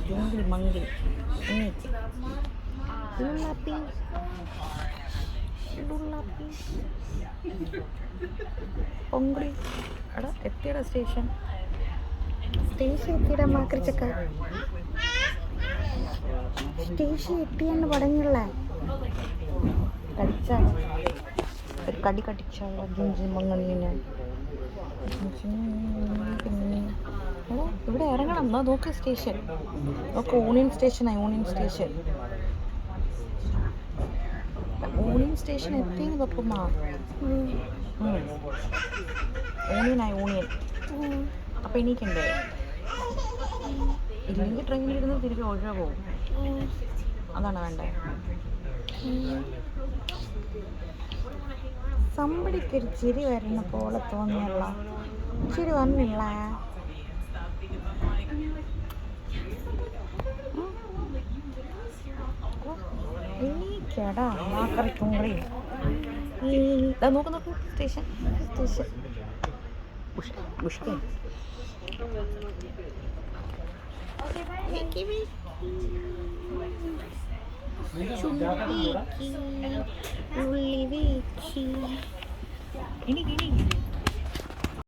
ജൂങ്കിളി മങ്കിളി എണീക്ക്. ലുള്ളാപ്പി ലുള്ളാപ്പി പൊങ്കിളി. എടാ എത്തിയടാ station എത്തിയടാ മാക്രിച്ചക്ക. Station എത്തിയെന്ന് പറഞ്ഞില്ലേ. കടിച്ചാൽ ഒരു കടി കടിച്ചാൽ ജുഞ്ചി മങ്ങളിനെ. പിന്നെ എടാ ഇവിടെ ഇറങ്ങണം. എന്നാ നോക്ക് സ്റ്റേഷൻ നോക്ക്. യൂണിയൻ സ്റ്റേഷനാണ്. യൂണിയൻ സ്റ്റേഷൻ യൂണിയൻ സ്റ്റേഷൻ എത്തിയെന്ന് പപ്പമ്മ. യൂണിയനായി യൂണിയൻ. അപ്പം എണീക്കണ്ടേ? ഇല്ലെങ്കിൽ ട്രെയിനിലിരുന്ന് തിരികെ ഒഴിവാ പോവും. അതാണ് വേണ്ടേ. സമ്പടിക്കൊരു ചിരി വരുന്ന പോലെ തോന്നിയല്ല. ചിരി വന്നില്ല. എണീക്കടാ മാക്കറി തുമ്പി. നോക്ക് നോക്ക് സ്റ്റേഷൻ സ്റ്റേഷൻ ബുഷ്കൻ. ഇനി